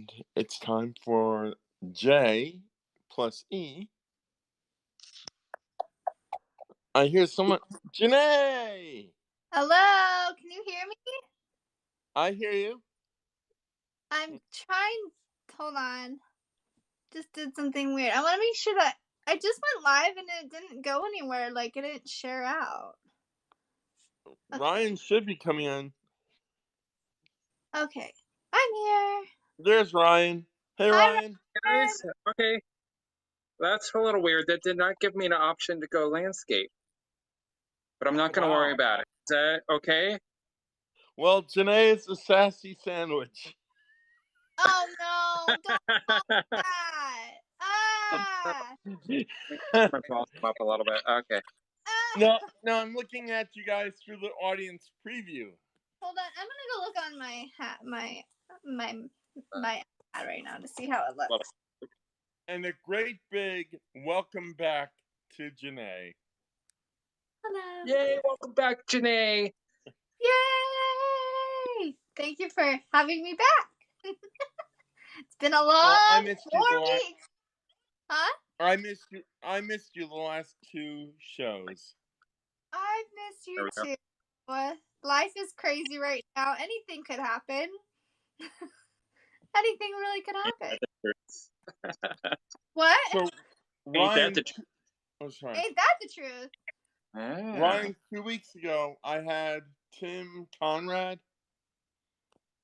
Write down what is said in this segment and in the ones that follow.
And it's time for J plus E. I hear someone. Janae! Hello, can you hear me? I hear you. I'm trying. Hold on. Just did something weird. I want to make sure that I just went live and it didn't go anywhere. Like it didn't share out. Okay. Ryan should be coming on. Okay, I'm here. There's Ryan. Hey, Hi, Ryan. Guys, okay. That's a little weird. That did not give me an option to go landscape. But I'm not going to worry about it. Is that okay? Well, Janae is a sassy sandwich. Oh no! Don't call that. Ah! My boss up a little bit. Okay. No, I'm looking at you guys through the audience preview. Hold on, I'm gonna go look on my hat, my hat right now to see how it looks. And a great big welcome back to Janae. Hello. Yay! Welcome back, Janae. Yay! Thank you for having me back. It's been a long 4 weeks. Huh? I missed you the last 2 shows. I've missed you too. Life is crazy right now. Anything could happen. Anything really could happen. What? So, Ryan, Ain't that the truth? Oh, sorry. Ain't that the truth? Ryan, 2 weeks ago, I had Tim Conrad,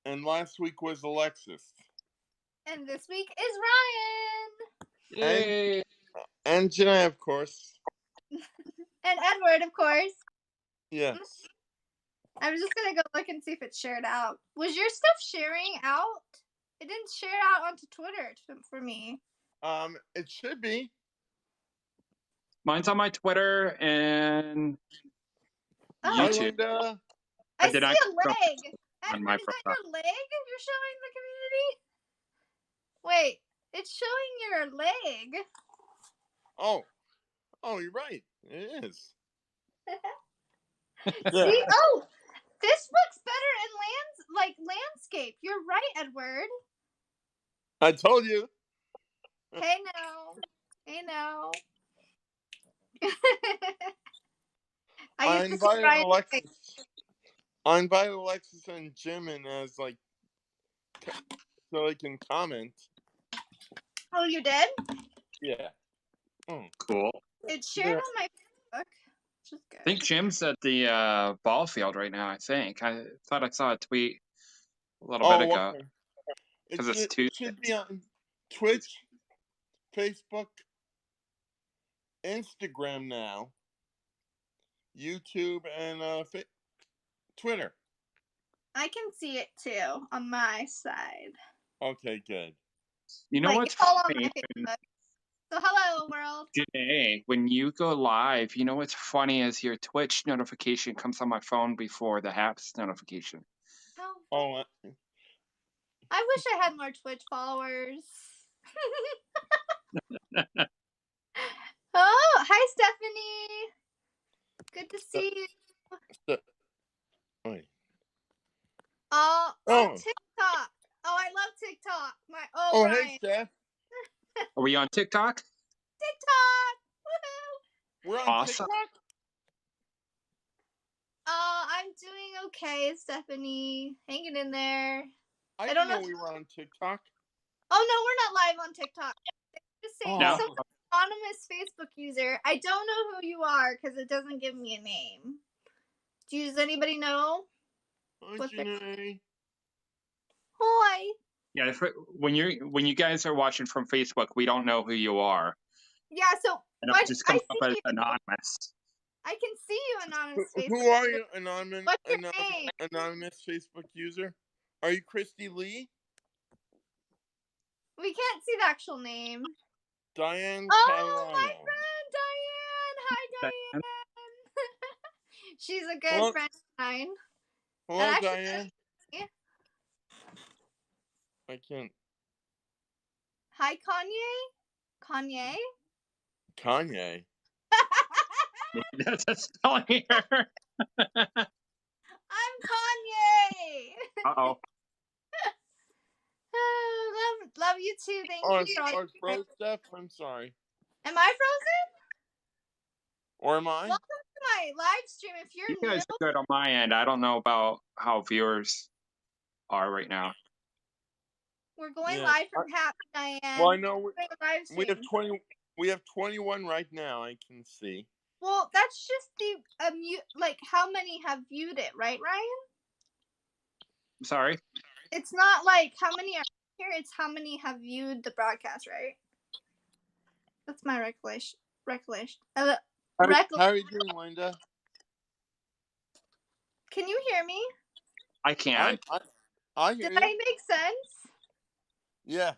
and last week was Alexis. And this week is Ryan. Yay! And Janae, of course. And Edward, of course. Yes. I was just going to go look and see if it's shared out. Was your stuff sharing out? It didn't share out onto Twitter for me. It should be. Mine's on my Twitter and YouTube. I see a leg. On Edward, is that your leg you're showing the community? Wait, it's showing your leg. Oh, you're right. It is. See? Oh, this looks better in landscape. You're right, Edward. I told you. Hey now. I invited Alexis and Jim in as so they can comment. Oh, you did? Yeah. Cool. It's shared on my Facebook. Which is good. I think Jim's at the ball field right now, I think. I thought I saw a tweet a little bit ago. Because it's Tuesday. It should be on Twitch, Facebook, Instagram now, YouTube, and Twitter. I can see it too on my side. Okay, good. You know what's funny? So hello, world. Janae, when you go live, you know what's funny is your Twitch notification comes on my phone before the Haps notification. Oh. I wish I had more Twitch followers. Oh, hi, Stephanie. Good to see you. On TikTok. Oh, I love TikTok. Hey, Steph. Are we on TikTok? TikTok. Woohoo! We're on awesome. TikTok. I'm doing okay, Stephanie. Hanging in there. I don't know we were on TikTok. Oh, no, we're not live on TikTok. Just saying, no. some anonymous Facebook user. I don't know who you are because it doesn't give me a name. Does anybody know? Hi. Hi. Yeah, when you guys are watching from Facebook, we don't know who you are. Yeah, so just come up as anonymous. I can see you, anonymous Facebook. Who are you, anonymous? What's your name? Anonymous Facebook user. Are you Christy Lee? We can't see the actual name. Diane. Oh, my friend Diane. Hi, Diane. She's a good friend of mine. Hello, Diane. I can't. Hi, Kanye. Kanye. That's a spelling error. I'm Kanye. Uh-oh. Oh, love you too. Thank you for all your froze, Steph? I'm sorry. Am I frozen? Or am I? Welcome to my live stream. If you're You new, guys are good on my end. I don't know about how viewers are right now. we're going Yeah. live from Happy Diane. Well, I know Live we have stream. we have 21 right now. I can see. Well, that's just the like how many have viewed it, right, Ryan? I'm sorry. It's not like how many are here. It's how many have viewed the broadcast, right? That's my recollection. How are you doing, Linda? Can you hear me? I can. I hear Did you. I make sense? Yes.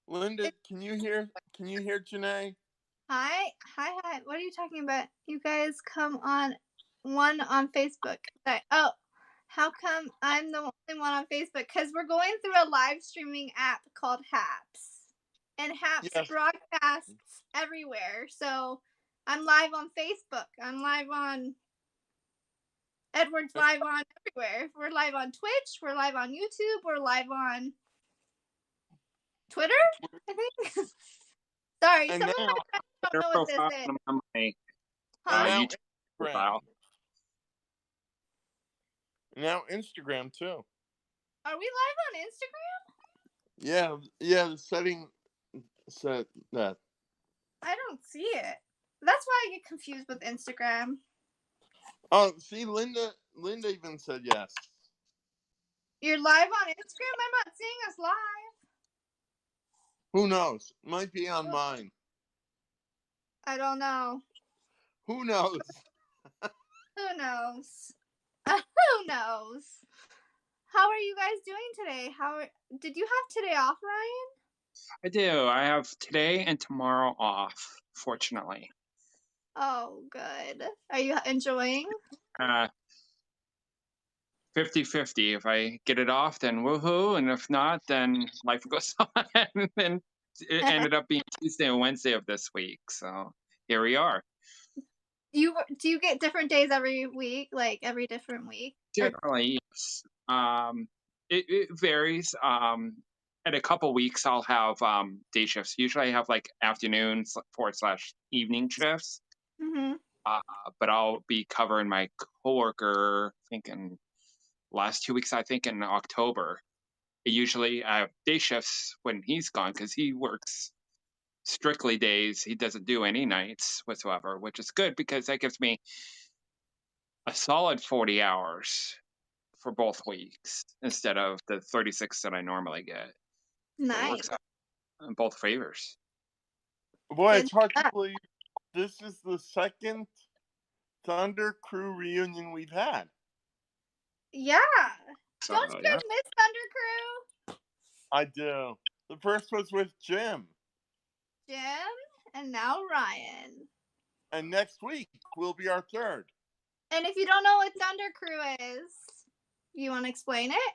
Linda, can you hear Janae? Hi. What are you talking about? You guys come on one on Facebook. Oh, how come I'm the only one on Facebook? Because we're going through a live streaming app called Haps. And Haps broadcasts everywhere. So I'm live on Facebook. I'm live on Edward's live on everywhere. We're live on Twitch. We're live on YouTube. We're live on Twitter, I think. Sorry, And some of my friends don't know what this is. On my YouTube profile. Now Instagram too. Are we live on Instagram? Yeah. The setting said that. I don't see it. That's why I get confused with Instagram. Oh, see, Linda even said yes. You're live on Instagram? I'm not seeing us live. Who knows? Might be on mine. I don't know. Who knows? Who knows? Who knows? How are you guys doing today? Did you have today off, Ryan? I do. I have today and tomorrow off, fortunately. Oh, good. Are you enjoying? 50-50. If I get it off, then woohoo. And if not, then life goes on. And it ended up being Tuesday and Wednesday of this week. So here we are. Do you get different days every week, like every different week? Generally, yes. It varies. At a couple weeks, I'll have day shifts. Usually, I have like afternoons / evening shifts. Mm-hmm. But I'll be covering my coworker. I think in last 2 weeks. I think in October. Usually, I have day shifts when he's gone because he works strictly days. He doesn't do any nights whatsoever, which is good because that gives me a solid 40 hours for both weeks instead of the 36 that I normally get. Nice. So it works out in both favors. Boy, it's hard to believe this is the second Thunder Crew reunion we've had. Yeah. So, Don't you guys miss Thunder Crew? I do. The first was with Jim. And now Ryan. And next week will be our third. And if you don't know what Thunder Crew is, you want to explain it?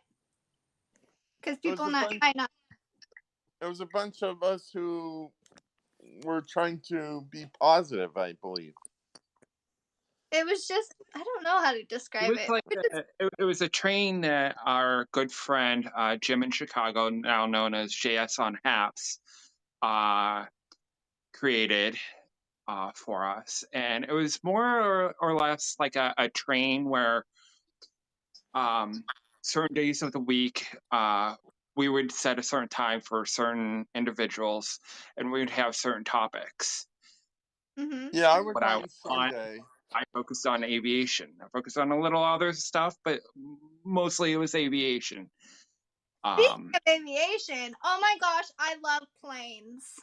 Because people might not. There was a bunch of us who were trying to be positive, I believe. It was just, I don't know how to describe it. Like it was a train that our good friend Jim in Chicago, now known as JS on Haps, created for us. And it was more or less like a train where certain days of the week we would set a certain time for certain individuals and we would have certain topics. Mm-hmm. Yeah, I was on Sunday. I focused on aviation. I focused on a little other stuff, but mostly it was aviation. Speaking of aviation, oh my gosh, I love planes.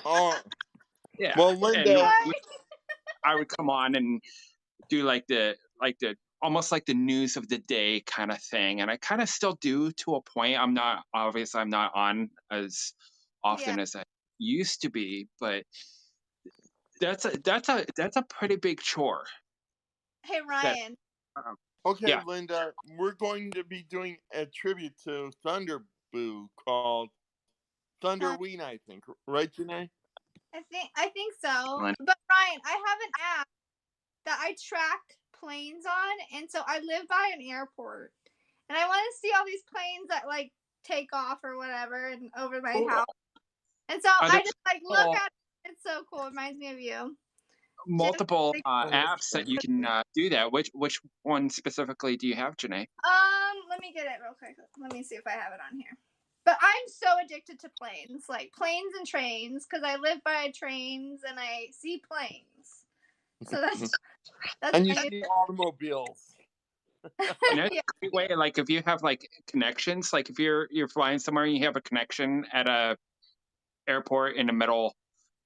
Oh, yeah. Well, Linda, I would come on and do like the almost like the news of the day kind of thing, and I kind of still do to a point. I'm not on as often as I used to be, but that's a pretty big chore. Hey Ryan. Okay, Linda, we're going to be doing a tribute to Thunder Boo called Thunderween, I think. Right, Janae? I think so. But Ryan, I have an app that I track planes on, and so I live by an airport. And I want to see all these planes that like take off or whatever and over my Cool. house. And so I just like look at it. It's so cool. It reminds me of you. Multiple apps that you can do that. Which one specifically do you have, Janae? Let me get it real quick. Let me see if I have it on here. But I'm so addicted to planes, like planes and trains, because I live by trains and I see planes. So that's and you see automobiles. And that's a great way. Like if you have like connections, like if you're flying somewhere and you have a connection at a airport in the middle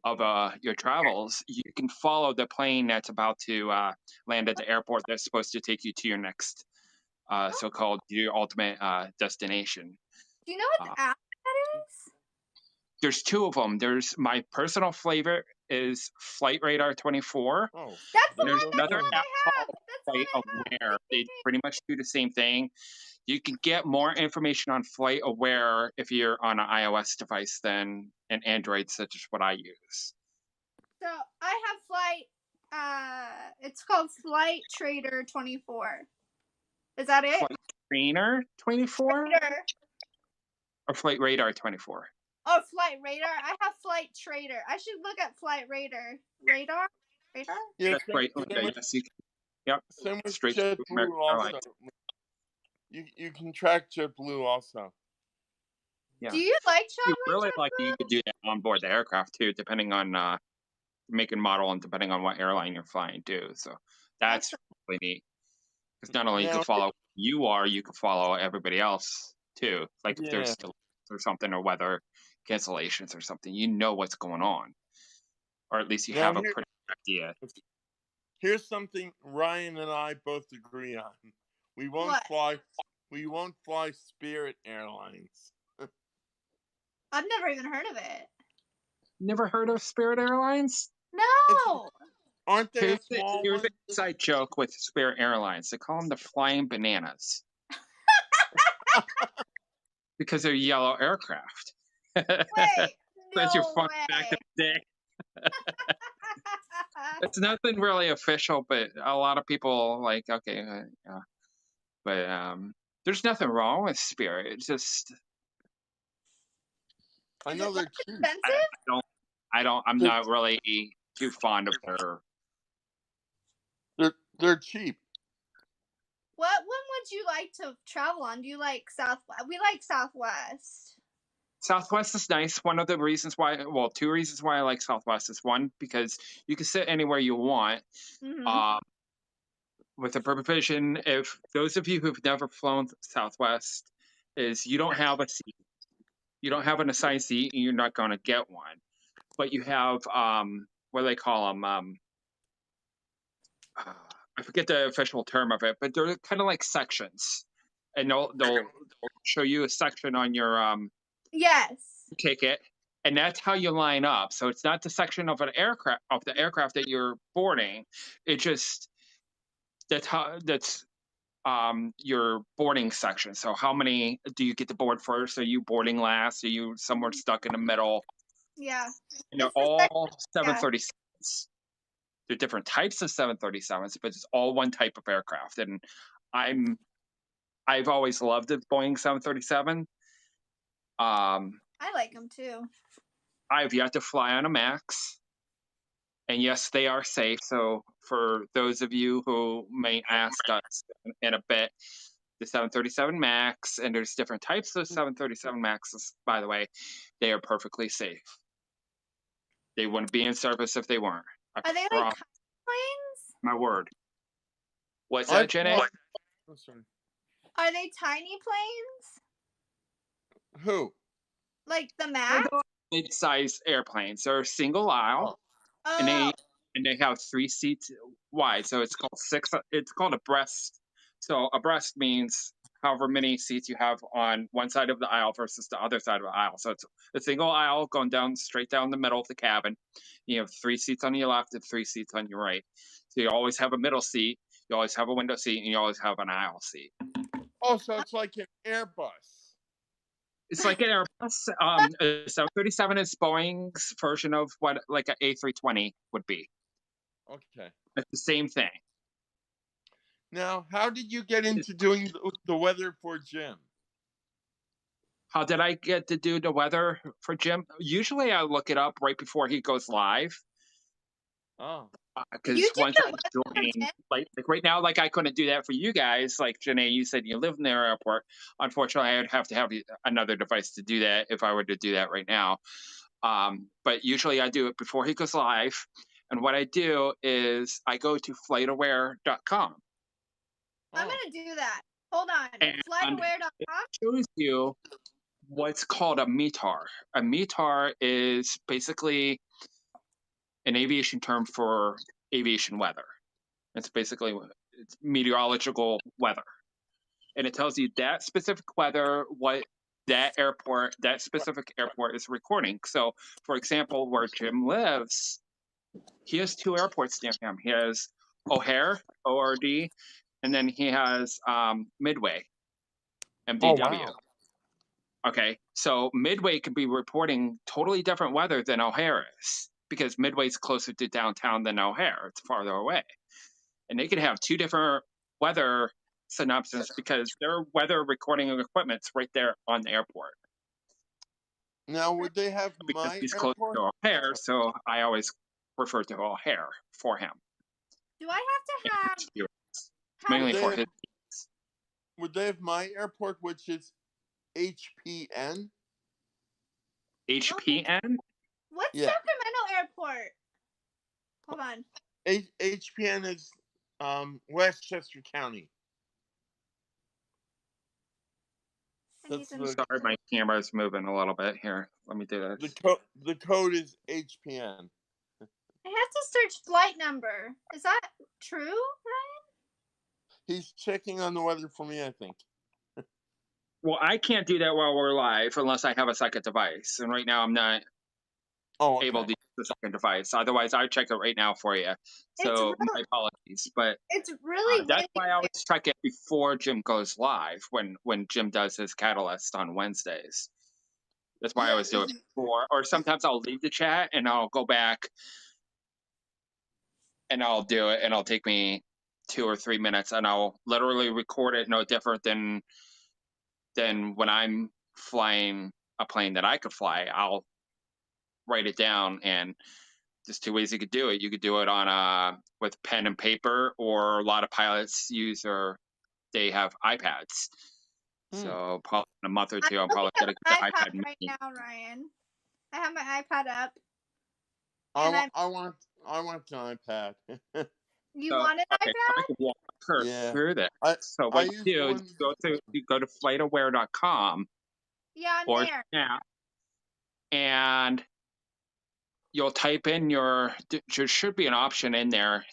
of your travels, you can follow the plane that's about to land at the airport that's supposed to take you to your next so-called your ultimate destination. Do you know what the app that is? There's two of them. There's my personal favorite is Flight Radar 24. Oh, that's the one. There's another app called Flight Aware. They pretty much do the same thing. You can get more information on Flight Aware if you're on an iOS device than an Android, such as what I use. So I have Flight. It's called Flight Trader 24. Is that it? Flight Trainer 24? Or Flight Radar 24? Oh, Flight Radar. I have Flight Trader. I should look at Flight Radar. Radar? Yeah, that's right. Yes, you can. Yep. Same with Straight JetBlue also. You can track JetBlue also. Yeah. Do you like traveling? You really like you could do that on board the aircraft too, depending on make and model and depending on what airline you're flying too. So that's really neat. Because not only you can follow you can follow everybody else too. Like if there's delays or something or weather cancellations or something, you know what's going on. Or at least you have a pretty good idea. Here's something Ryan and I both agree on. We won't fly Spirit Airlines. I've never even heard of it. Never heard of Spirit Airlines? No. Aren't they Here's an inside joke with Spirit Airlines. They call them the Flying Bananas. Because they're yellow aircraft. Wait, That's your fun fact of the day. It's nothing really official, but a lot of people like, okay, but there's nothing wrong with Spirit. It's just I know they're cheap. Expensive? I'm not really too fond of They're cheap. What one would you like to travel on? Do you like Southwest? We like Southwest. Southwest is nice. One of the reasons why, well, two reasons why I like Southwest is one, because you can sit anywhere you want. Mm-hmm. With the provision, if those of you who've never flown Southwest, is you don't have a seat. You don't have an assigned seat, and you're not going to get one. But you have, what do they call them? I forget the official term of it, but they're kind of like sections. And they'll show you a section on your ticket, and that's how you line up. So it's not the section of the aircraft that you're boarding. It just that's your boarding section. So how many do you get to board first? Are you boarding last? Are you somewhere stuck in the middle? Yeah. And they're all 737s. They're different types of 737s, but it's all one type of aircraft. And I've always loved the Boeing 737. I like them too. I've yet to fly on a MAX. And yes, they are safe. So for those of you who may ask us in a bit, the 737 MAX, and there's different types of 737 MAXs, by the way, they are perfectly safe. They wouldn't be in service if they weren't. Are they like planes? My word. What's that, Jenny? Are they tiny planes? Who? Like the MAX? Mid-size airplanes. They're single aisle, and they have 3 seats wide. So it's called a breast. So a breast means however many seats you have on one side of the aisle versus the other side of the aisle. So it's a single aisle going straight down the middle of the cabin. You have 3 seats on your left and 3 seats on your right. So you always have a middle seat, you always have a window seat, and you always have an aisle seat. Oh, so it's like an Airbus. It's like an Airbus. A 737 is Boeing's version of what like an A320 would be. Okay. It's the same thing. Now, how did you get into doing the weather for Jim? How did I get to do the weather for Jim? Usually I look it up right before he goes live. Oh. Because You did once the I weather for join, Jim? like right now, like I couldn't do that for you guys. Like Janae, you said you live in their airport. Unfortunately, I would have to have another device to do that if I were to do that right now. But usually I do it before he goes live. And what I do is I go to flightaware.com. I'm going to do that. Hold on. And Flightaware.com? it shows you what's called a METAR. A METAR is basically an aviation term for aviation weather. It's basically it's meteorological weather. And it tells you that specific weather, what that specific airport is recording. So, for example, where Jim lives, he has 2 airports near him. He has O'Hare, ORD, and then he has Midway, MDW. Oh, wow. Okay, so Midway could be reporting totally different weather than O'Hare is because Midway's closer to downtown than O'Hare. It's farther away. And they could have 2 different weather synopsis because their weather recording equipment's right there on the airport. Now, would they have Because my he's airport? close to O'Hare, so I always refer to O'Hare for him. Do I have to have... Mainly for his... Would they have my airport, which is HPN? HPN? What's Sacramento Airport? Hold on. HPN is Westchester County. Sorry, my camera's moving a little bit here. Let me do this. The code is HPN. I have to search flight number. Is that true, Ryan? He's checking on the weather for me, I think. Well, I can't do that while we're live unless I have a second device. And right now I'm not able to use the second device. Otherwise, I'd check it right now for you. So my apologies. But it's really that's why I always check it before Jim goes live when Jim does his Catalyst on Wednesdays. That's why I always do it before. Or sometimes I'll leave the chat and I'll go back and I'll do it and it'll take me 2 or 3 minutes and I'll literally record it no different than when I'm flying a plane that I could fly. I'll write it down, and there's 2 ways you could do it. You could do it on with pen and paper, or a lot of pilots they have iPads. So probably in a month or 2, I'm probably gonna get the iPad right now, Ryan. I have my iPad up. I want an iPad. You want an iPad? I can walk her through this. So what you do is you go to flightaware.com. Yeah, I'm or there. Snap, and you'll type in there should be an option in there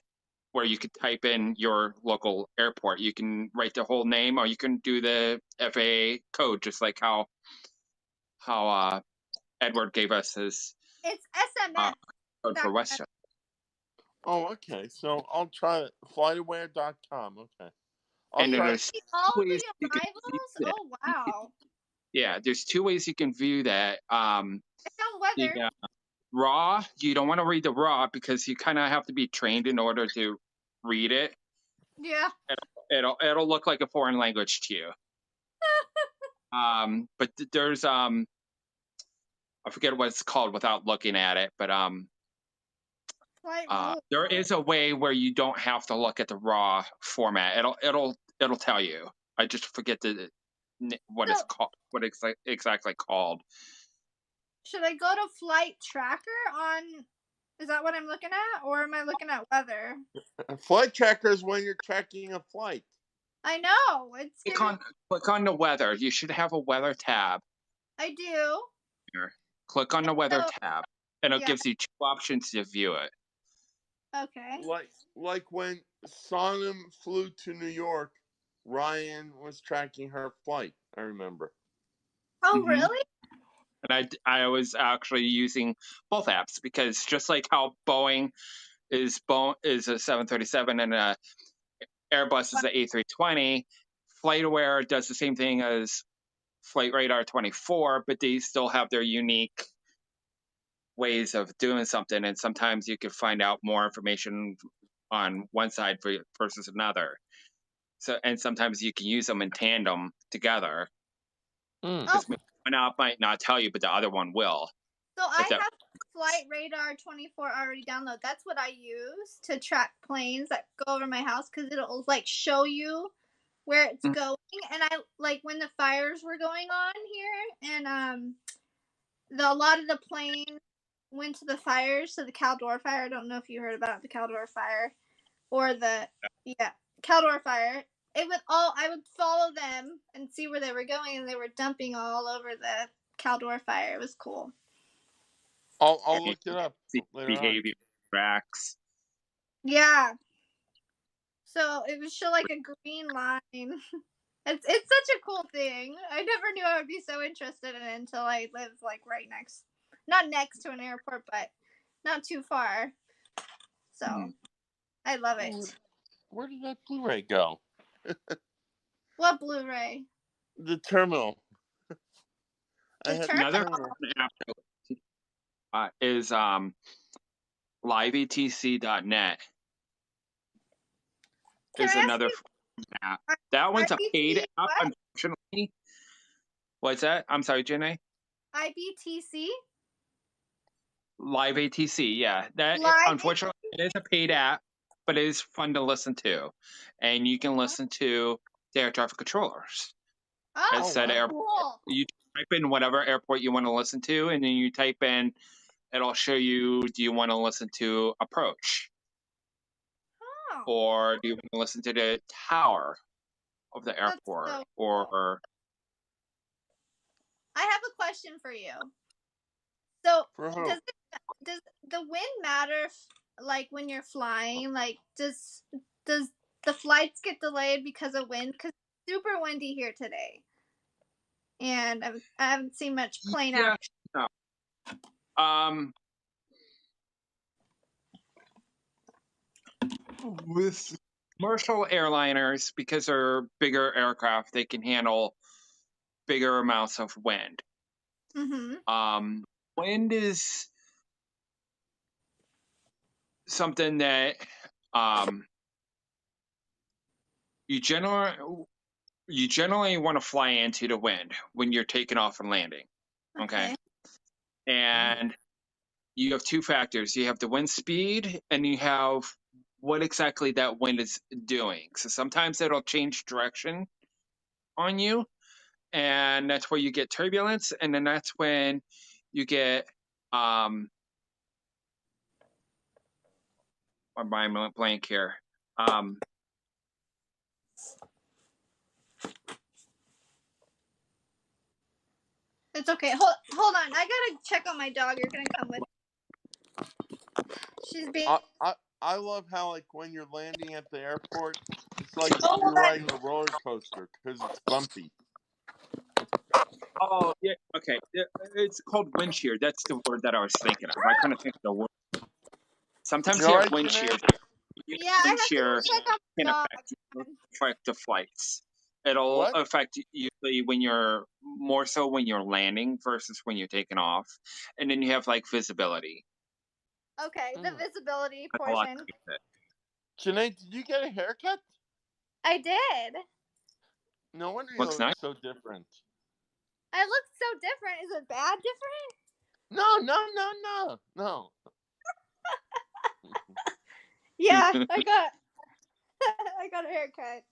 where you could type in your local airport. You can write the whole name, or you can do the FAA code, just like how Edward gave us his. It's SMS code for Westchester. Oh, okay. So I'll try it. Flightaware.com. Okay. And there's all the arrivals? Oh, wow. Yeah, there's 2 ways you can view that. It's on weather. The raw, you don't want to read the raw because you kind of have to be trained in order to read it. Yeah. It'll look like a foreign language to you. But there's I forget what it's called without looking at it, but there is a way where you don't have to look at the raw format. It'll tell you. I just forget what it's called, what it's exactly called. Should I go to Flight Tracker on? Is that what I'm looking at, or am I looking at weather? Flight Tracker is when you're tracking a flight. I know. Click on the weather. You should have a weather tab. I do. Here. Click on the weather tab, and it gives you 2 options to view it. Okay. Like when Sassynae flew to New York, Ryan was tracking her flight. I remember. Oh, really? And I was actually using both apps because just like how Boeing is a 737 and Airbus is an A320, FlightAware does the same thing as Flight Radar 24, but they still have their unique ways of doing something. And sometimes you can find out more information on one side versus another. And sometimes you can use them in tandem together. one app might not tell you, but the other one will. So I have Flight Radar 24 already downloaded. That's what I use to track planes that go over my house because it'll like show you where it's going. And I like when the fires were going on here, and a lot of the planes went to the fires. So the Caldor fire. I don't know if you heard about the Caldor fire or the Caldor fire. I would follow them and see where they were going, and they were dumping all over the Caldor fire. It was cool. I'll look it up. Behavior tracks. Yeah. So it would show like a green line. It's such a cool thing. I never knew I would be so interested in it until I live like not next to an airport, but not too far. So I love it. Where did that Blu-ray go? What Blu-ray? The terminal. Another app is liveatc.net. Is another app. That one's a paid app, unfortunately. What's that? I'm sorry, Janae? IBTC? Live ATC, yeah. Unfortunately, it is a paid app, but it is fun to listen to. And you can listen to the air traffic controllers. Cool. You type in whatever airport you want to listen to, and then you type in, it'll show you, do you want to listen to approach? Or do you want to listen to the tower of the airport? Or I have a question for you. So does the wind matter like when you're flying? Like does the flights get delayed because of wind? Because it's super windy here today. And I haven't seen much plane action. No. With commercial airliners, because they're bigger aircraft, they can handle bigger amounts of wind. Wind is something that you generally want to fly into the wind when you're taking off and landing. Okay. And you have two factors. You have the wind speed, and you have what exactly that wind is doing. So sometimes it'll change direction on you, and that's where you get turbulence, and then that's when you get my mind went blank here. It's okay. Hold on. I gotta check on my dog. You're gonna come with me. She's being. I love how like when you're landing at the airport, it's like you're riding a roller coaster because it's bumpy. Oh yeah, okay. It's called wind shear. That's the word that I was thinking of. I couldn't think of the word. Sometimes you have wind shear. Wind shear can affect the flights. It'll affect usually when you're more so when you're landing versus when you're taking off, and then you have like visibility. Okay, the visibility portion. Janae, did you get a haircut? I did. No wonder you look so different. I look so different. Is it bad different? No. Yeah, I got a haircut.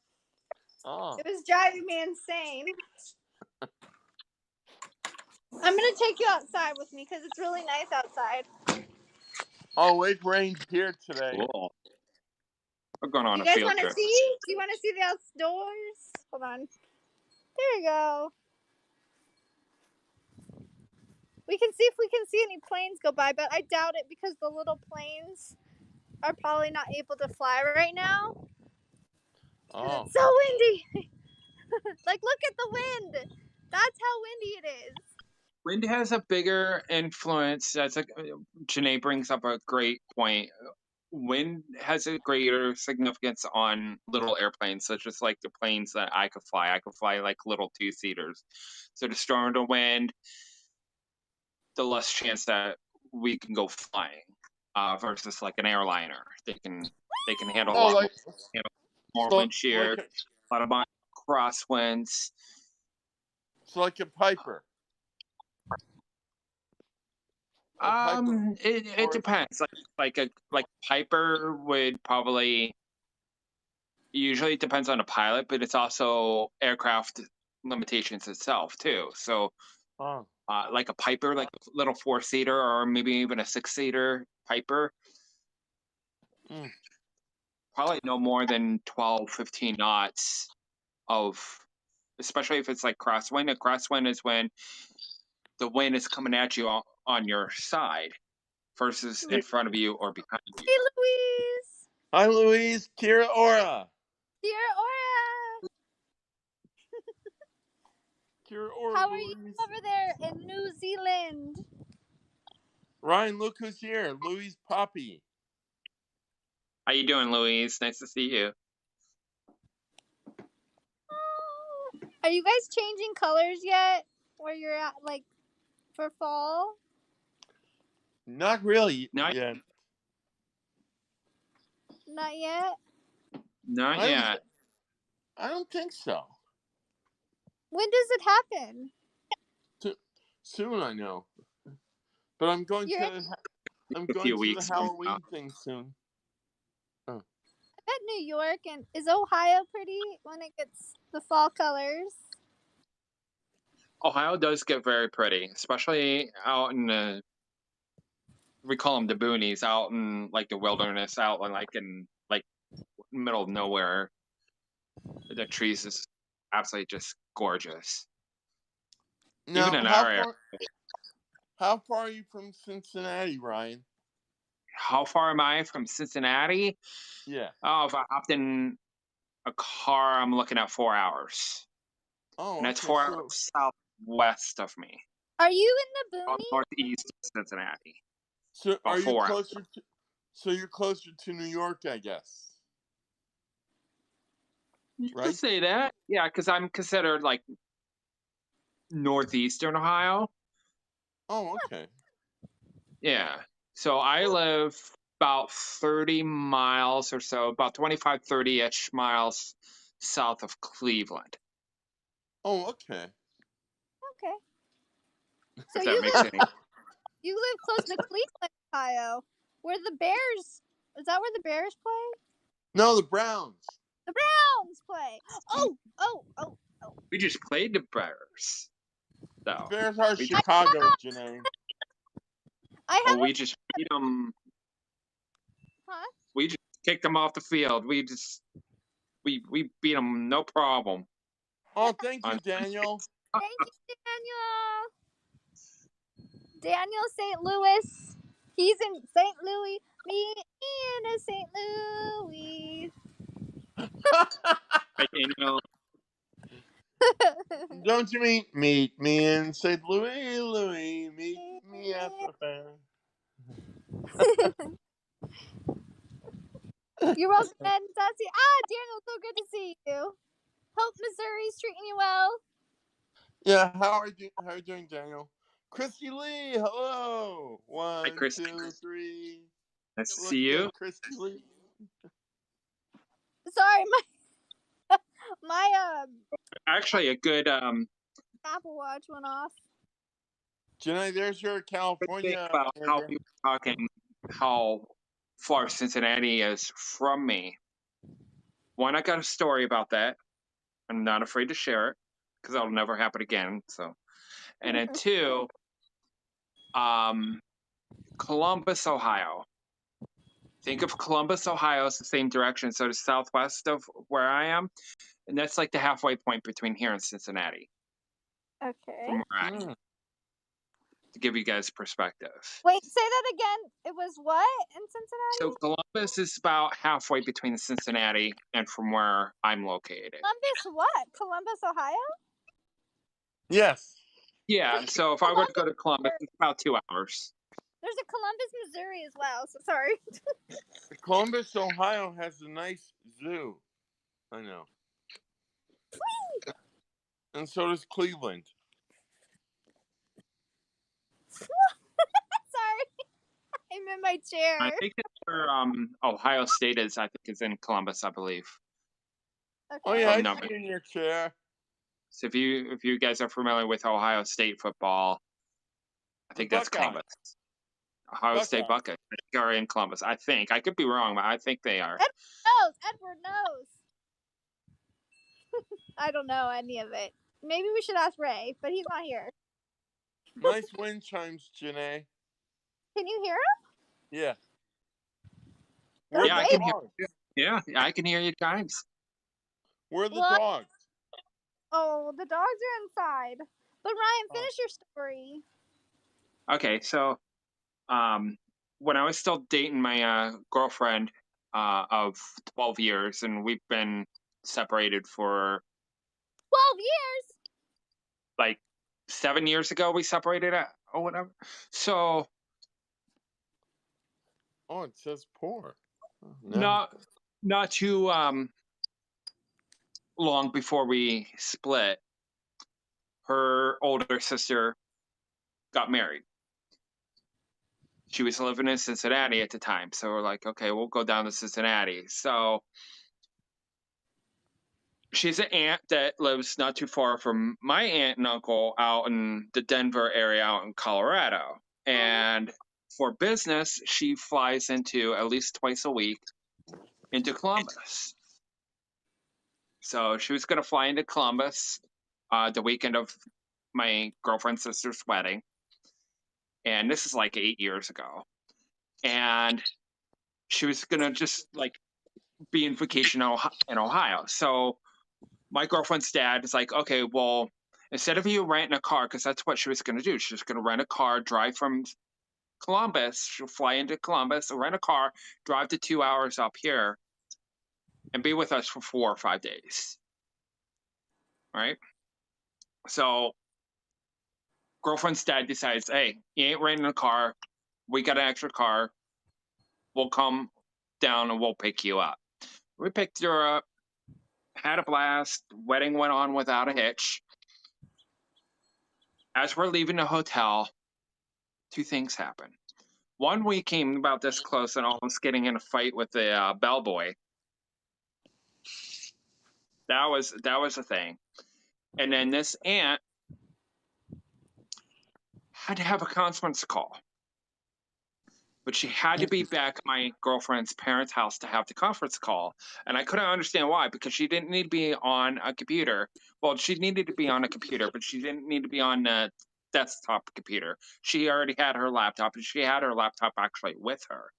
Oh. It was driving me insane. I'm gonna take you outside with me because it's really nice outside. Oh, it rained here today. Cool. We're going on a field trip. Do you want to see the outdoors? Hold on. There you go. We can see if we can see any planes go by, but I doubt it because the little planes are probably not able to fly right now. Oh. It's so windy. Like, look at the wind. That's how windy it is. Wind has a bigger influence. Janae brings up a great point. Wind has a greater significance on little airplanes, such as like the planes that I could fly. I could fly like little 2-seaters. So the stronger the wind, the less chance that we can go flying. Versus like an airliner, they can handle a lot more wind shear, a lot of crosswinds. It's like a Piper. It depends. Like Piper would probably. Usually it depends on the pilot, but it's also aircraft limitations itself too. So, like a Piper, like a little 4-seater, or maybe even a 6-seater Piper, probably no more than 12, 15 knots of, especially if it's like crosswind. A crosswind is when the wind is coming at you on your side versus in front of you or behind you. Hey, Louise. Hi, Louise. Kira Ora. Kira Ora. Kira Ora. How are you over there in New Zealand? Ryan, look who's here. Louise Poppy. How you doing, Louise? Nice to see you. Are you guys changing colors yet? Where you're at, like, for fall? Not really. Not yet. Not yet? Not yet. I don't think so. When does it happen? Soon, I know. But I'm going to the Halloween thing soon. I bet New York and is Ohio pretty when it gets the fall colors? Ohio does get very pretty, especially out in the, we call them the boonies, out in like the wilderness, out in middle of nowhere. The trees is absolutely just gorgeous. Now, even in our area. How far are you from Cincinnati, Ryan? How far am I from Cincinnati? Yeah. Oh, if I hopped in a car, I'm looking at 4 hours. Oh, and that's 4 hours southwest of me. Are you in the boonies? Northeast of Cincinnati. So are you closer to? So you're closer to New York, I guess. You could say that, yeah, because I'm considered like northeastern Ohio. Oh, okay. Yeah. So I live about 30 miles or so, about 25, 30-ish miles south of Cleveland. Oh, okay. Okay. So you live close to Cleveland, Ohio, where the Bears, is that where the Bears play? No, the Browns. The Browns play. Oh. We just played the Bears. So. The Bears are Chicago, Janae. We just beat them. Huh? We just kicked them off the field. We beat them, no problem. Oh, thank you, Daniel. Thank you, Daniel. Daniel St. Louis. He's in St. Louis. Me in St. Louis. Hey, Daniel. Don't you meet me in St. Louis, meet me at the fair. You're welcome, Sassy. Daniel, so good to see you. Hope Missouri's treating you well. Yeah, how are you doing, Daniel? Christy Lee, hello. 1, 2, 3. Nice to see you. Christy Lee. Sorry, my actually a good Apple Watch went off. Janae, there's your California. About how you were talking, how far Cincinnati is from me. One, I got a story about that. I'm not afraid to share it because that'll never happen again. So, and then 2, Columbus, Ohio. Think of Columbus, Ohio as the same direction, so the southwest of where I am, and that's like the halfway point between here and Cincinnati. Okay. From where I am. To give you guys perspective. Wait, say that again. It was what in Cincinnati? So Columbus is about halfway between Cincinnati and from where I'm located. Columbus what? Columbus, Ohio? Yes. Yeah, so if I were to go to Columbus, it's about 2 hours. There's a Columbus, Missouri as well, so sorry. Columbus, Ohio has a nice zoo. I know. And so does Cleveland. Sorry. I'm in my chair. I think it's where Ohio State is. I think it's in Columbus, I believe. Okay. Oh yeah, I see you in your chair. So if you guys are familiar with Ohio State football, I think that's Buckeye. Columbus. Ohio State Buckeyes are in Columbus. I think. I could be wrong, but I think they are. Edward knows. I don't know any of it. Maybe we should ask Ray, but he's not here. Nice wind chimes, Janae. Can you hear him? Yeah. Yeah, I can hear you. Yeah, I can hear you chimes. Where are the dogs? Oh, the dogs are inside. But Ryan, finish your story. Okay, so when I was still dating my girlfriend of 12 years, and we've been separated for 12 years? Like 7 years ago, we separated or whatever. So. Oh, it says poor. Oh, no. Not too long before we split, her older sister got married. She was living in Cincinnati at the time. So we're like, okay, we'll go down to Cincinnati. So she's an aunt that lives not too far from my aunt and uncle out in the Denver area out in Colorado. And for business, she flies into at least twice a week into Columbus. So she was going to fly into Columbus the weekend of my girlfriend's sister's wedding. And this is like 8 years ago. And she was going to just like be in vacation in Ohio. So my girlfriend's dad is like, okay, well, instead of you renting a car, because that's what she was going to do. She was going to rent a car, drive from Columbus. She'll fly into Columbus, rent a car, drive the 2 hours up here, and be with us for 4 or 5 days. Right? So girlfriend's dad decides, hey, you ain't renting a car. We got an extra car. We'll come down and we'll pick you up. We picked her up, had a blast. Wedding went on without a hitch. As we're leaving the hotel, 2 things happen. One, we came about this close and almost getting in a fight with the bellboy. That was a thing. And then this aunt had to have a conference call. But she had to be back at my girlfriend's parents' house to have the conference call. And I couldn't understand why, because she didn't need to be on a computer. Well, she needed to be on a computer, but she didn't need to be on a desktop computer. She already had her laptop, and she had her laptop actually with her.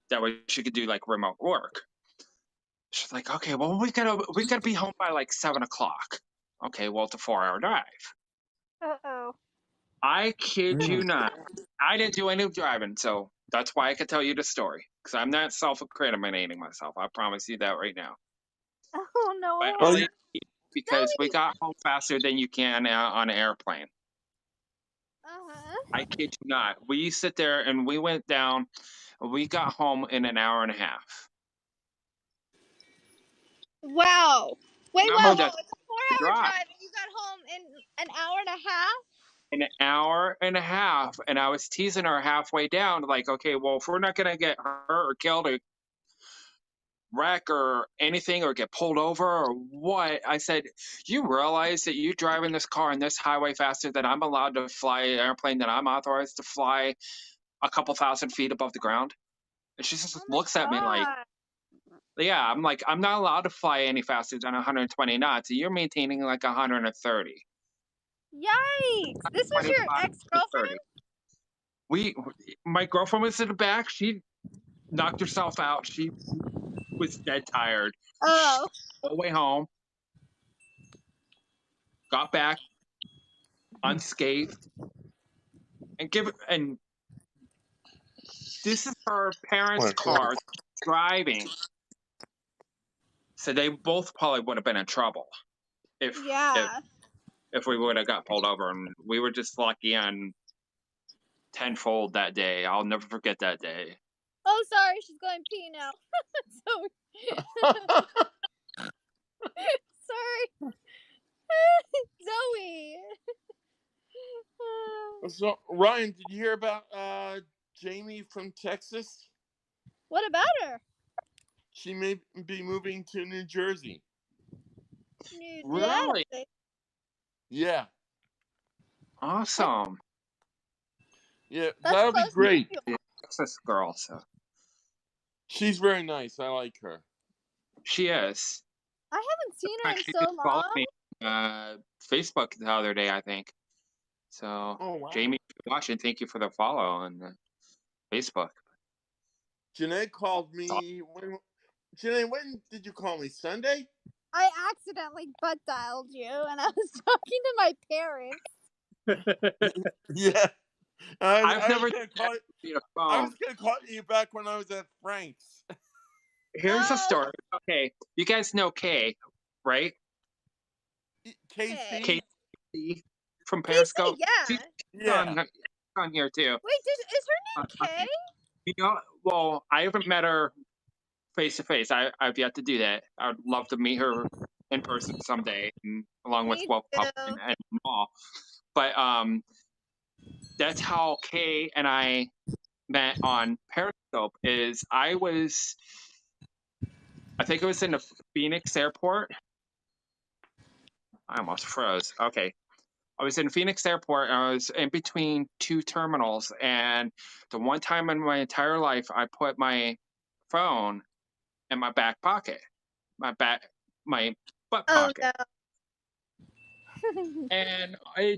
That way she could do like remote work. She's like, okay, well, we gotta be home by like 7 o'clock. Okay, well, it's a 4-hour drive. Uh-oh. I kid you not. I didn't do any driving, so that's why I could tell you the story. Because I'm not self-incriminating myself. I promise you that right now. Oh, no. But only because we got home faster than you can on an airplane. Uh-huh. I kid you not. We sit there and we went down. We got home in an hour and a half. Wow. Wait, It's a 4-hour drive and you got home in an hour and a half? An hour and a half. And I was teasing her halfway down, like, okay, well, if we're not going to get hurt or killed or wreck or anything or get pulled over or what, I said, you realize that you driving this car in this highway faster than I'm allowed to fly an airplane that I'm authorized to fly a couple thousand feet above the ground? And she just looks at me like, yeah, I'm like, I'm not allowed to fly any faster than 120 knots. You're maintaining like 130. Yikes! This was your ex-girlfriend? My girlfriend was in the back. She knocked herself out. She was dead tired. Oh. All the way home. Got back unscathed. And this is her parents' car driving. So they both probably would have been in trouble if we would have got pulled over. And we were just lucky on tenfold that day. I'll never forget that day. Oh, sorry, she's going pee now. Sorry. Zoe. So, Ryan, did you hear about Jamie from Texas? What about her? She may be moving to New Jersey. Really? Yeah. Awesome. Yeah, That's that'll be close to great. you. Texas girl, so She's very nice. I like her. she is. I haven't seen her in She so just followed long. me Facebook the other day, I think. So, Oh, wow. Jamie, if you're watching, thank you for the follow on Facebook. Janae called me. Janae, when did you call me? Sunday? I accidentally butt dialed you, and I was talking to my parents. Yeah. I've never gonna call it, you know, I was going to call you back when I was at Frank's. Here's a story. Okay, you guys know Kay, right? Casey? Casey from Periscope. Casey, yeah. She's on here too. Wait, is her name Kay? You know, well, I haven't met her face to face. I've yet to do that. I'd love to meet her in person someday, along with Wolf Pup and Maul. But that's how Kay and I met on Periscope. I think it was in the Phoenix airport. I almost froze. Okay. I was in Phoenix airport and I was in between two terminals. And the one time in my entire life, I put my phone in my back pocket, my butt pocket. No. And the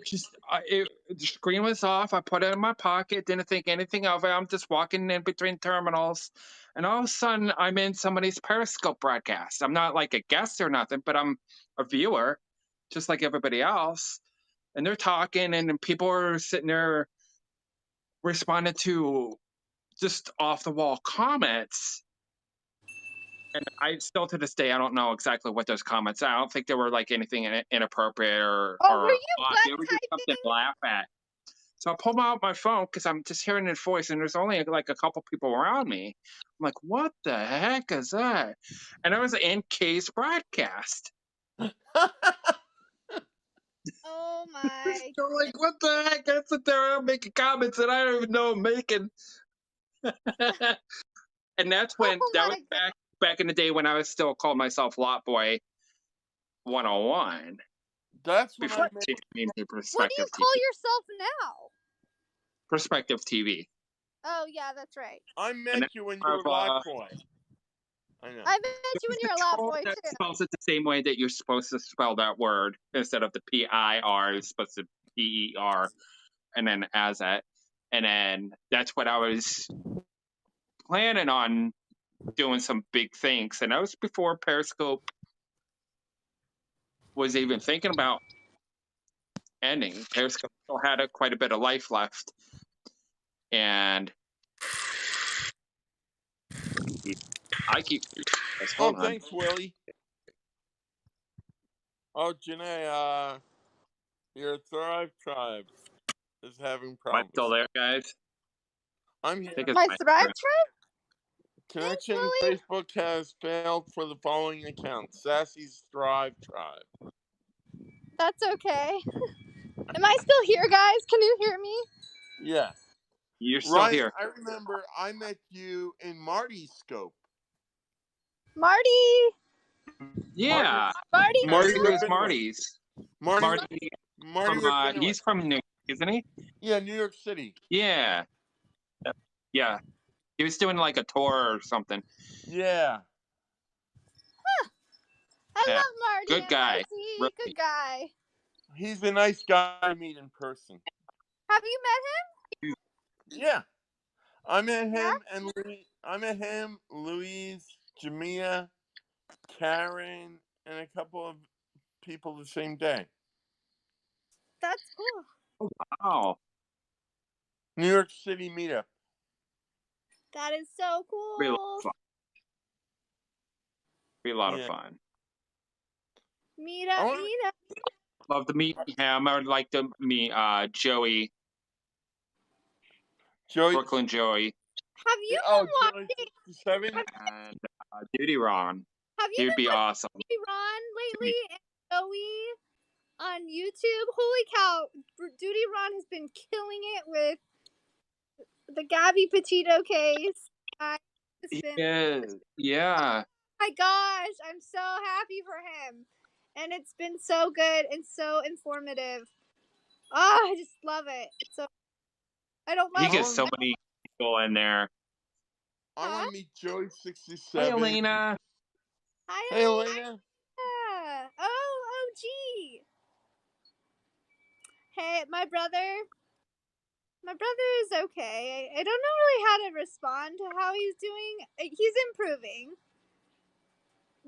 screen was off. I put it in my pocket, didn't think anything of it. I'm just walking in between terminals. And all of a sudden, I'm in somebody's Periscope broadcast. I'm not like a guest or nothing, but I'm a viewer, just like everybody else. And they're talking, and people are sitting there responding to just off the wall comments. And I still to this day, I don't know exactly what those comments are. I don't think they were like anything inappropriate or were you they were just something to laugh at. So I pull out my phone because I'm just hearing his voice, and there's only like a couple people around me. I'm like, what the heck is that? And it was in Kay's broadcast. Oh my. So like, what the heck? I sit there and making comments that I don't even know I'm making. And that's when that was back in the day when I was still called myself Lot Boy 101. That's before what changing into Perspective What do you call yourself now? Perspective TV. Oh yeah, that's right. I met you when you were a Lot Boy. I know. I met you when you're a Lot Boy that too. spells it the same way that you're supposed to spell that word instead of the PIR. It's supposed to PER, and then as that, and then that's what I was planning on doing some big things, and that was before Periscope was even thinking about ending. Periscope still had quite a bit of life left, and I keep. Oh, thanks, Willie. Oh, Janae, your Thrive Tribe is having problems. Am I still there, guys? I'm here. My Thrive Tribe? Connection Facebook has failed for the following accounts. Sassy's Thrive Tribe. That's okay. Am I still here, guys? Can you hear me? Yeah. You're still here. I remember I met you in Marty's scope. Marty! Yeah. Marty was Marty's. Marty he's from New York, isn't he? Yeah, New York City. Yeah. Yeah. He was doing like a tour or something. Yeah. Huh. I love Marty. Good guy. Really. Good guy. He's a nice guy to meet in person. Have you met him? Yeah. I met him and I met him, Louise, Jamia, Karen, and a couple of people the same day. That's cool. Oh, wow. New York City meetup. That is so cool. Be a lot of fun. Be a lot of fun. Meetup. Love to meet him. I would like to meet Joey. Brooklyn Joey. Have you been watching? And Duty Ron. Have you He'd be awesome. Duty Ron lately and Joey on YouTube? Holy cow! Duty Ron has been killing it with the Gabby Petito case. Yeah. Oh my gosh, I'm so happy for him. And it's been so good and so informative. Oh, I just love it. So I don't He love gets so many people in there. I want Huh? to meet Joey67. Hey, Elena. Hi, Hey, Elena. Oh, gee. Hey, my brother is okay. I don't know really how to respond to how he's doing. He's improving,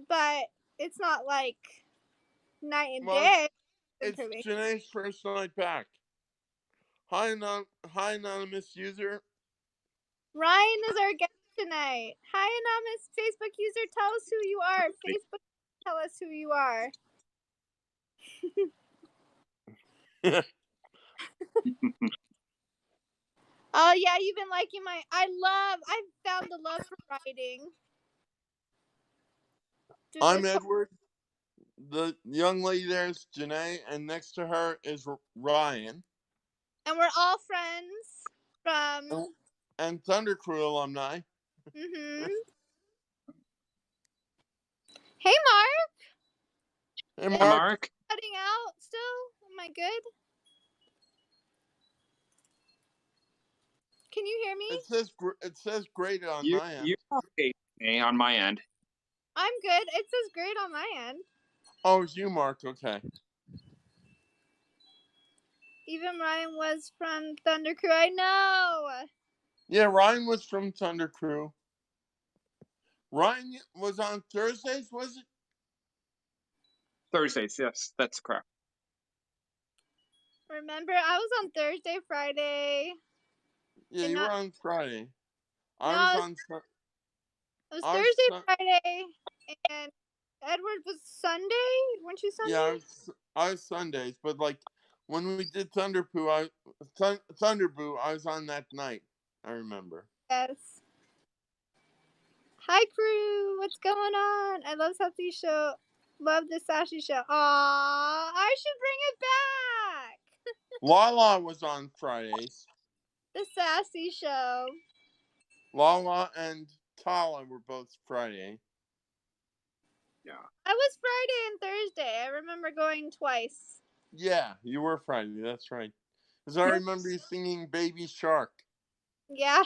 but it's not like night and Well, day. it's Improving. Janae's first night back. Hi, anonymous user. Ryan is our guest tonight. Hi, anonymous Facebook user. Tell us who you are. Facebook, tell us who you are. Oh yeah, you've been liking my. I've found the love for writing. I'm Edward. The young lady there is Janae, and next to her is Ryan. And we're all friends from. And Thunder Crew alumni. Mm-hmm. Hey, Mark. Hey, Hey, Mark. Mark. Cutting out still? Am I good? Can you hear me? It says great on You, my end. you're okay on my end. I'm good. It says great on my end. Oh, it's you, Mark. Okay. Even Ryan was from Thunder Crew. I know. Yeah, Ryan was from Thunder Crew. Ryan was on Thursdays, was it? Thursdays, yes, that's correct. Remember, I was on Thursday, Friday. Yeah, you were on Friday. I was on. It was Thursday, Friday, and Edward was Sunday. Weren't you Sunday? Yeah, I was Sundays, but like when we did Thunderboo, I was on that night. I remember. Yes. Hi, crew. What's going on? I love Sassy Show. Love the Sassy Show. Aww, I should bring it back. Lala was on Fridays. The Sassy Show. Lala and Tala were both Friday. Yeah. I was Friday and Thursday. I remember going twice. Yeah, you were Friday. That's right. Because I remember you singing Baby Shark. Yeah.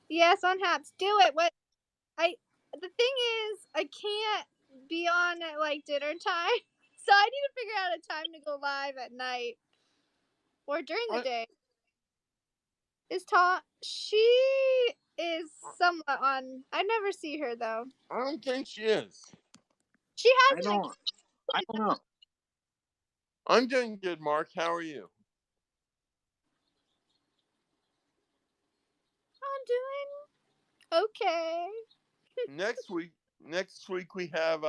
Yes, on Haps. Do it. The thing is, I can't be on at like dinner time. So I need to figure out a time to go live at night. Or during the day. She is somewhat on. I never see her though. I don't think she is. She has I don't know. I'm doing good, Mark. How are you? I'm doing okay. Next week we have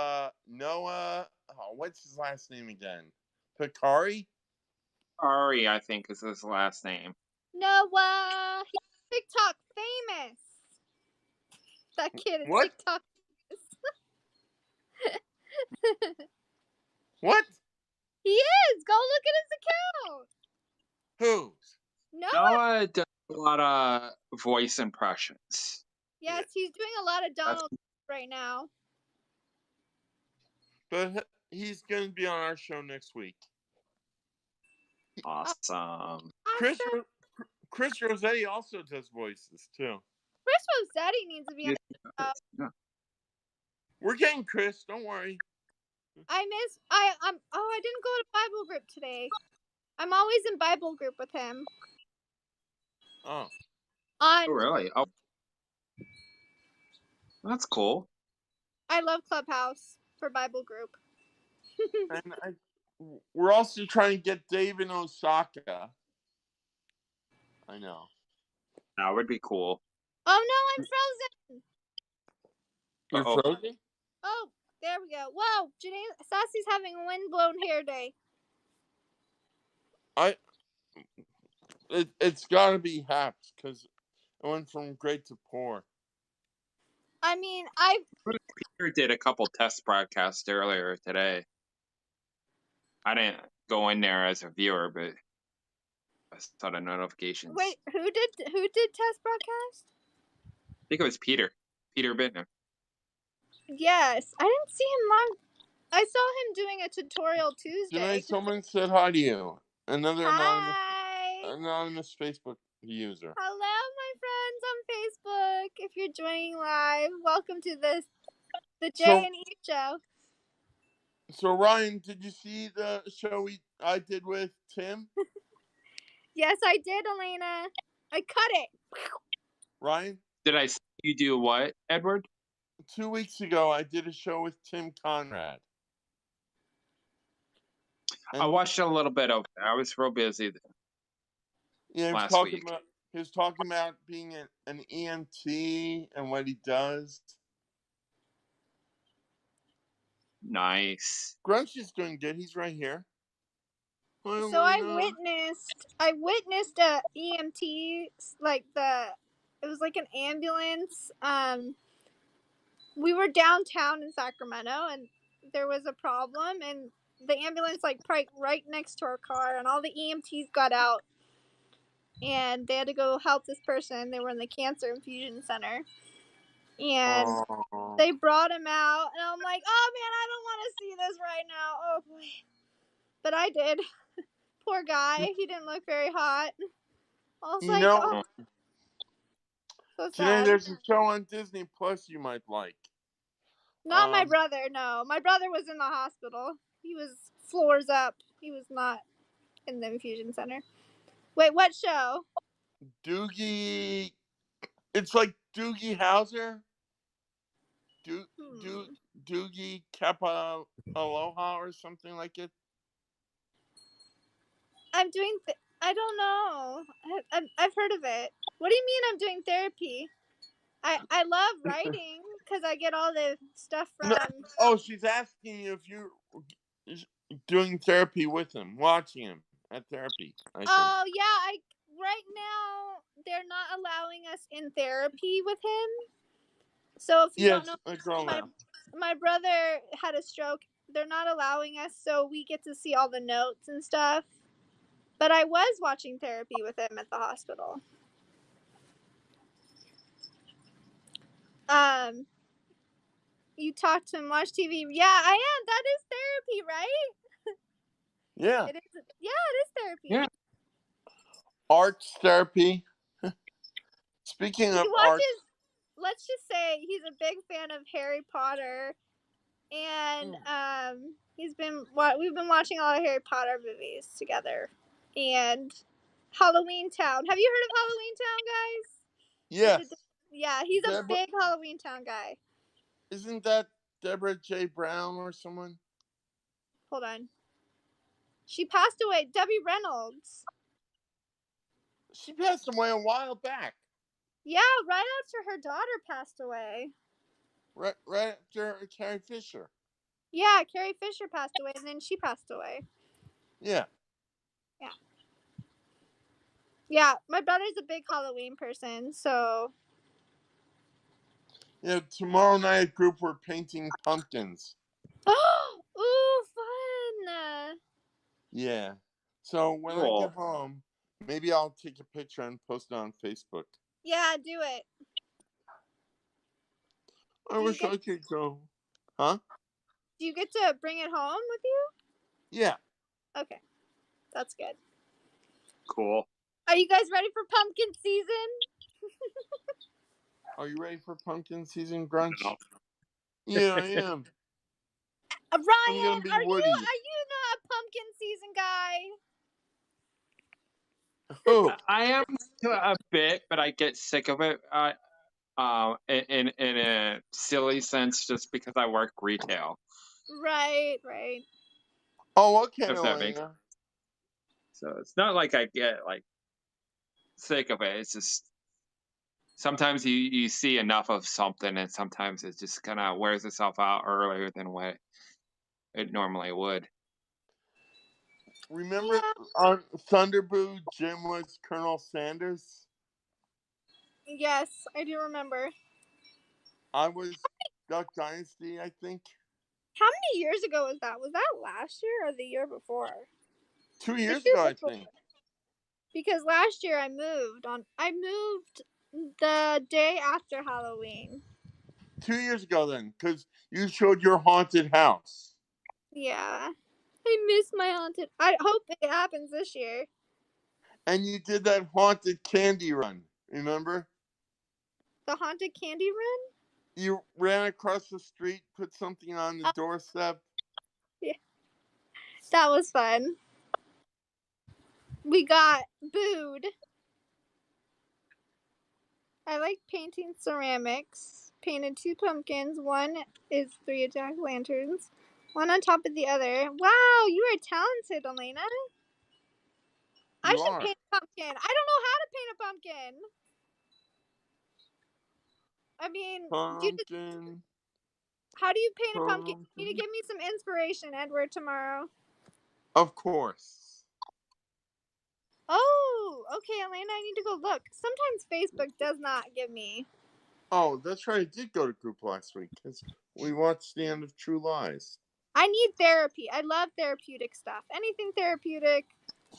Noah. Oh, what's his last name again? Picari? Ari, I think, is his last name. Noah, he's TikTok famous. That kid is What? TikTok famous. What? He is. Go look at his account. Whose? Noah does a lot of voice impressions. Yes, he's doing a lot of Donald right now. But he's going to be on our show next week. Awesome. Chris Rossetti also does voices too. Chris Rossetti needs to be on the show. Yeah. We're getting Chris. Don't worry. I didn't go to Bible group today. I'm always in Bible group with him. Oh. Oh, really? Oh. That's cool. I love Clubhouse for Bible group. And we're also trying to get Dave in Osaka. I know. That would be cool. Oh no, I'm frozen. You're frozen? Oh, there we go. Whoa, Sassy's having a windblown hair day. It's got to be Haps because it went from great to poor. I mean, Peter did a couple test broadcasts earlier today. I didn't go in there as a viewer, but I saw the notifications. Wait, who did test broadcast? I think it was Peter Bittner. Yes, I didn't see him long. I saw him doing a tutorial Tuesday. Tonight, someone said hi to you. Another anonymous. Hi. anonymous Facebook user. Hello, my friends on Facebook. If you're joining live, welcome to the Jay and Eve show. So Ryan, did you see the show I did with Tim? Yes, I did, Elena. I cut it. Ryan? Did I see you do what, Edward? 2 weeks ago, I did a show with Tim Conrad. I watched a little bit of it. I was real busy last week. He was talking about being an EMT and what he does. Nice. Grunchy's doing good. He's right here. So I witnessed a EMT, it was like an ambulance. We were downtown in Sacramento, and there was a problem, and the ambulance parked right next to our car, and all the EMTs got out, and they had to go help this person. They were in the cancer infusion center, and they brought him out, and I'm like, oh man, I don't want to see this right now. Oh boy, but I did. Poor guy. He didn't look very hot. I was oh, so today sad. there's a show on Disney Plus you might like. Not my brother, no. My brother was in the hospital. He was floors up. He was not in the infusion center. Wait, what show? Doogie. It's like Doogie Howser. Doogie Kappa Aloha or something like it. I'm doing. I don't know. I've heard of it. What do you mean I'm doing therapy? I love writing because I get all the stuff from. Oh, she's asking you if you're doing therapy with him, watching him at therapy. Oh yeah, right now they're not allowing us in therapy with him. So if you don't know, my brother had a stroke. They're not allowing us, so we get to see all the notes and stuff. But I was watching therapy with him at the hospital. You talk to him, watch TV. Yeah, I am. That is therapy, right? Yeah. It is. Yeah, it is therapy. Yeah. Arts therapy. Speaking of arts, let's just say he's a big fan of Harry Potter, and we've been watching all the Harry Potter movies together, and Halloween Town. Have you heard of Halloween Town, guys? Yes. Yeah, he's a big Halloween Town guy. Isn't that Deborah J. Brown or someone? Hold on. She passed away. Debbie Reynolds. She passed away a while back. Yeah, right after her daughter passed away. Right after Carrie Fisher. Yeah, Carrie Fisher passed away, and then she passed away. Yeah. Yeah. Yeah, my brother's a big Halloween person, so. Yeah, tomorrow night at group we're painting pumpkins. Ooh, fun! Yeah. So when I get home, maybe I'll take a picture and post it on Facebook. Yeah, do it. I wish I could go. Huh? Do you get to bring it home with you? Yeah. Okay. That's good. Cool. Are you guys ready for pumpkin season? Are you ready for pumpkin season, Grunch? No. Yeah, I am. Ryan, are you not a pumpkin season guy? Oh. I am a bit, but I get sick of it in a silly sense just because I work retail. Right. Oh, okay, Elena. So it's not like I get sick of it. It's just sometimes you see enough of something, and sometimes it just kind of wears itself out earlier than what it normally would. Remember on Thunderboo, Jim was Colonel Sanders? Yes, I do remember. I was Duck Dynasty, I think. How many years ago was that? Was that last year or the year before? 2 years ago, I think. Because last year I moved the day after Halloween. 2 years ago then, because you showed your haunted house. Yeah. I miss my haunted. I hope it happens this year. And you did that haunted candy run, remember? The haunted candy run? You ran across the street, put something on the Oh. doorstep. Yeah. That was fun. We got booed. I like painting ceramics. Painted 2 pumpkins. One is 3 jack-o'-lanterns. One on top of the other. Wow, you are talented, Elena. I should paint a pumpkin. I don't know how to paint a pumpkin. I mean, Pumpkin. How do you paint a pumpkin? You need to give me some inspiration, Edward, tomorrow. Of course. Oh, okay, Elena, I need to go look. Sometimes Facebook does not give me. Oh, that's right. I did go to group last week because we watched the end of True Lies. I need therapy. I love therapeutic stuff. Anything therapeutic,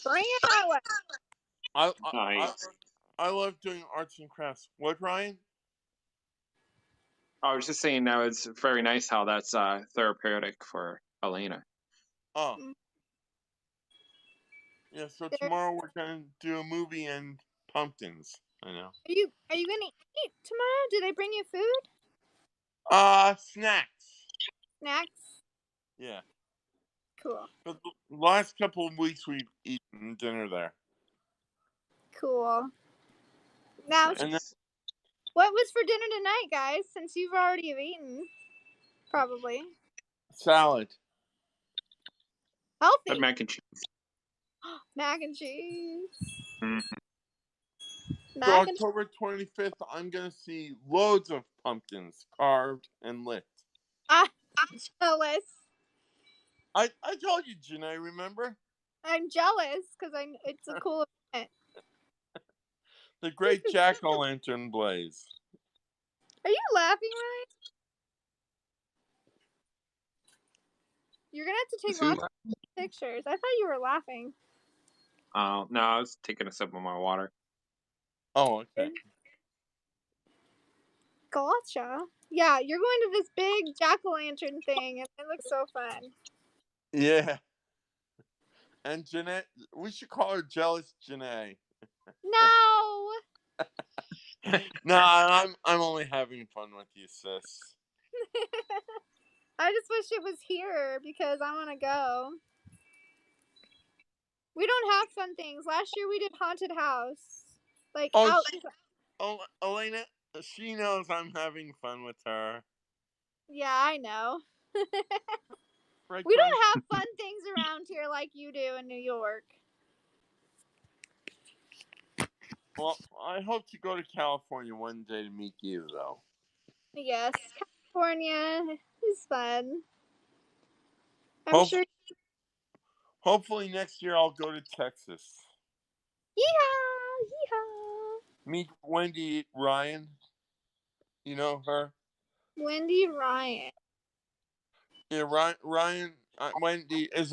bring it my way. I love doing arts and crafts. What, Ryan? I was just saying that it's very nice how that's therapeutic for Elena. Oh. Yeah, so tomorrow we're going to do a movie and pumpkins. I know. Are you going to eat tomorrow? Do they bring you food? Snacks. Snacks? Yeah. Cool. But the last couple of weeks we've eaten dinner there. Cool. Now, what was for dinner tonight, guys? Since you've already eaten, probably. Salad. Healthy. But mac and cheese. Mac and cheese. So October 25th, I'm going to see loads of pumpkins carved and lit. I'm jealous. I told you, Janae, remember? I'm jealous because it's a cool event. The great jack-o'-lantern blaze. Are you laughing, Ryan? You're going to have to take lots of pictures. I thought you were laughing. No, I was taking a sip of my water. Oh, okay. Gotcha. Yeah, you're going to this big jack-o'-lantern thing, and it looks so fun. Yeah. And Janae, we should call her Jealous Janae. No! No, I'm only having fun with you, sis. I just wish it was here because I want to go. We don't have fun things. Last year we did haunted house. Like out. Elena, she knows I'm having fun with her. Yeah, I know. Right, we don't have fun things around here like you do in New York. Well, I hope to go to California one day to meet you, though. Yes, California is fun. I'm sure. Hopefully next year I'll go to Texas. Yeehaw! Yeehaw! Meet Wendy Ryan. You know her? Wendy Ryan. Yeah, Ryan. Wendy is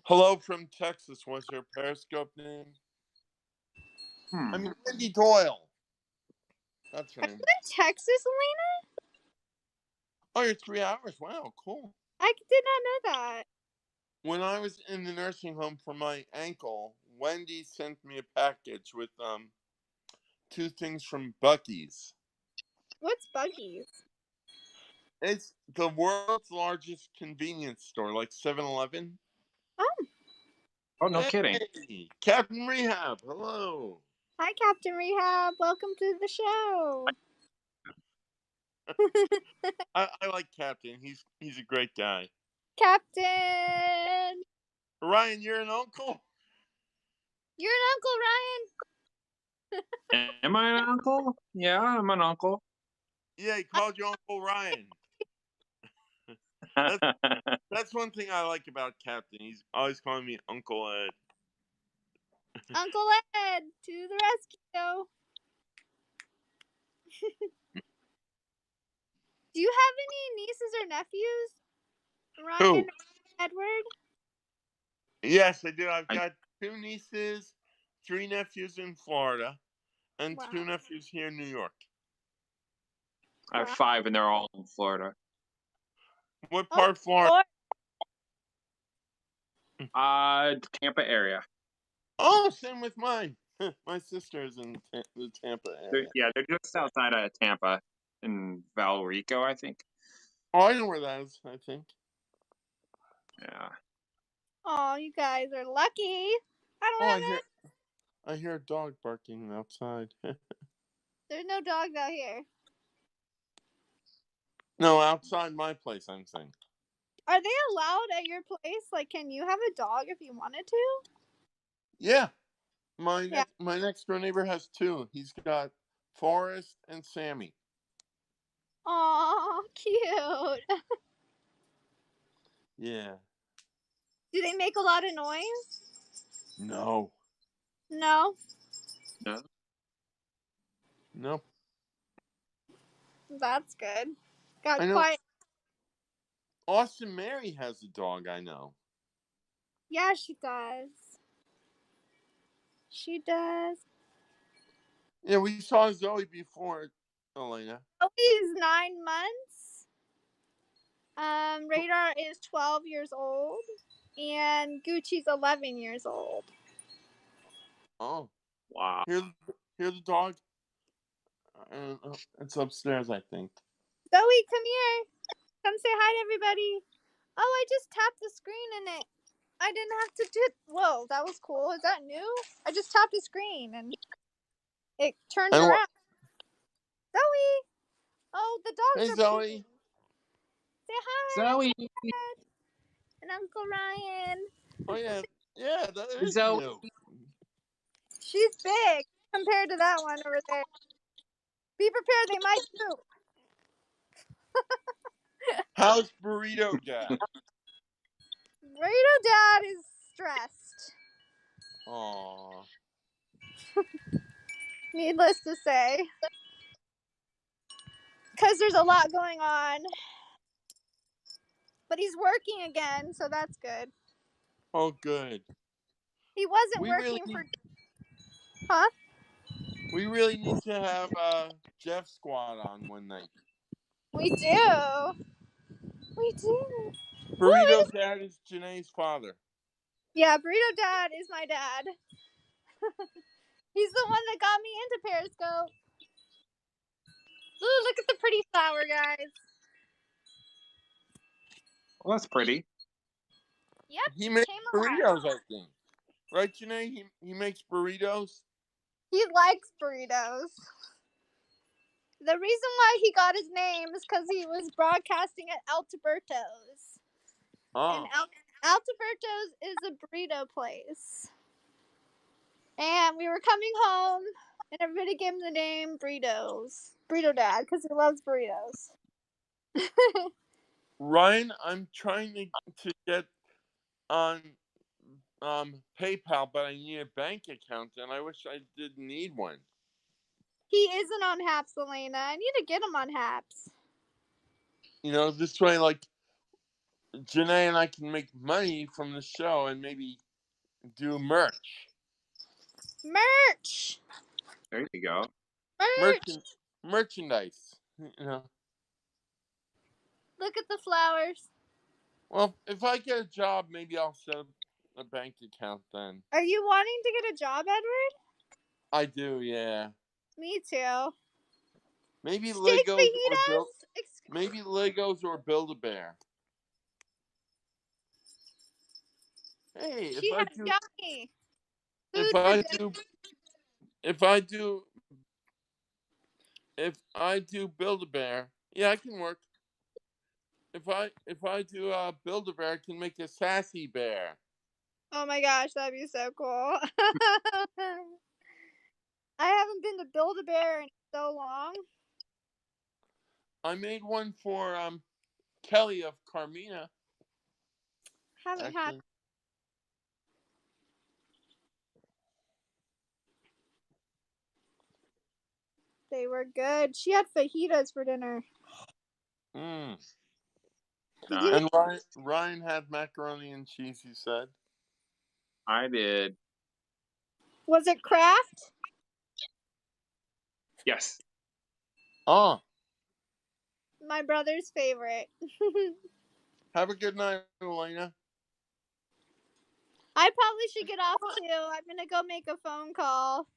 Hello from Texas was her Periscope name. I mean Wendy Doyle. That's her name. Are you in Texas, Elena? Oh, you're 3 hours. Wow, cool. I did not know that. When I was in the nursing home for my ankle, Wendy sent me a package with 2 things from Buc-ee's. What's Buc-ee's? It's the world's largest convenience store, like 7-Eleven. Oh, no kidding. Captain Rehab, hello. Hi, Captain Rehab. Welcome to the show. I like Captain. He's a great guy. Captain. Ryan, you're an uncle? You're an uncle, Ryan. Am I an uncle? Yeah, I'm an uncle. Yeah, he called you Uncle Ryan. That's one thing I like about Captain. He's always calling me Uncle Ed. Uncle Ed, to the rescue. Do you have any nieces or nephews? Ryan or Edward? Yes, I do. I've got 2 nieces, 3 nephews in Florida, and 2 nephews here in New York. I have 5, and they're all in Florida. What part of Florida? Tampa area. Oh, same with mine. My sister is in the Tampa area. They're just outside of Tampa in Valrico, I think. Oh, I know where that is, I think. Yeah. Oh, you guys are lucky. I don't Oh, have it. I hear a dog barking outside. There's no dogs out here. No, outside my place, I'm saying. Are they allowed at your place? Like, can you have a dog if you wanted to? Yeah. My Yeah. next door neighbor has two. He's got Forrest and Sammy. Aw, cute. Yeah. Do they make a lot of noise? No. No. No. No. That's good. Got I know. quiet. Austin Mary has a dog, I know. Yeah, she does. She does. Yeah, we saw Zoe before, Elena. Zoe's 9 months. Radar is 12 years old. And Gucci's 11 years old. Oh. Wow. Here's the dog. It's upstairs, I think. Zoe, come here. Come say hi to everybody. Oh, I just tapped the screen and I didn't have to do. Whoa, that was cool. Is that new? I just tapped the screen and it turns And around. Zoe! Oh, the dogs Hey, are Zoe. playing. Say hi. Zoe. Dad and Uncle Ryan. Oh, yeah. Yeah, that is Zoe. new. She's big compared to that one over there. Be prepared, they might poop. How's Burrito Dad? Burrito Dad is stressed. Aw. Needless to say. Because there's a lot going on. But he's working again, so that's good. Oh, good. He wasn't We working really for. Huh? We really need to have Jeff Squad on one night. We do. We do. Burrito Dad is Janae's father. Yeah, Burrito Dad is my dad. He's the one that got me into Periscope. Ooh, look at the pretty flower, guys. Well, that's pretty. Yep. He makes came burritos, alive. I think. Right, Janae? He makes burritos? He likes burritos. The reason why he got his name is because he was broadcasting at Alberto's. Oh. And Alberto's is a burrito place. And we were coming home, and everybody gave him the name Burritos. Burrito Dad, because he loves burritos. Ryan, I'm trying to get on PayPal, but I need a bank account, and I wish I didn't need one. He isn't on Haps, Elena. I need to get him on Haps. You know, this way, like, Janae and I can make money from the show and maybe do merch. Merch! There you go. Merchandise. You know. Look at the flowers. Well, if I get a job, maybe I'll set up a bank account then. Are you wanting to get a job, Edward? I do, yeah. Me too. Maybe Steak Legos or Build-A-Bear. Hey, She has yummy food if for I dinner. do Build-A-Bear, yeah, I can work. If I do Build-A-Bear, I can make a sassy bear. Oh my gosh, that'd be so cool. I haven't been to Build-A-Bear in so long. I made one for Kelly of Carmina. Haven't had. They were good. She had fajitas for dinner. Mm. Did you? And Ryan had macaroni and cheese, he said. I did. Was it Kraft? Yes. Oh. My brother's favorite. Have a good night, Elena. I probably should get off too. I'm gonna go make a phone call.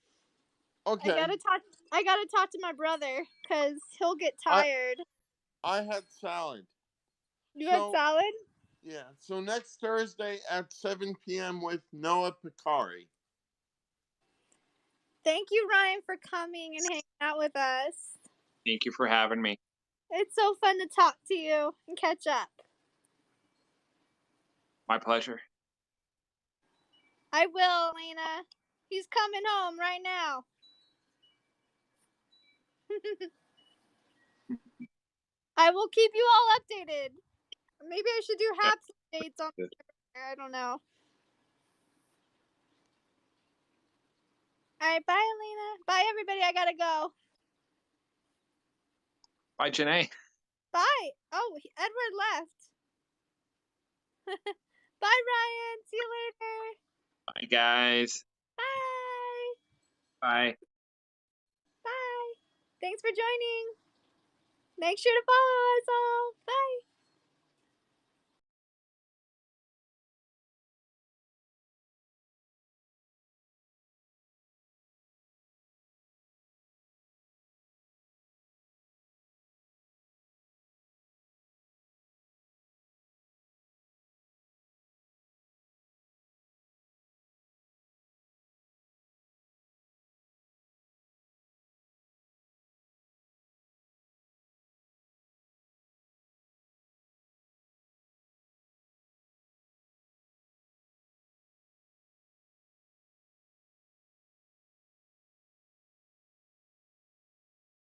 Okay. I gotta talk to my brother because he'll get tired. I had salad. You had salad? Yeah. So next Thursday at 7 p.m. with Noah Picari. Thank you, Ryan, for coming and hanging out with us. Thank you for having me. It's so fun to talk to you and catch up. My pleasure. I will, Elena. He's coming home right now. I will keep you all updated. Maybe I should do Haps updates on there. I don't know. All right, bye, Elena. Bye, everybody. I gotta go. Bye, Janae. Bye. Oh, Edward left. Bye, Ryan. See you later. Bye, guys. Bye. Bye. Bye. Thanks for joining. Make sure to follow us all. Bye.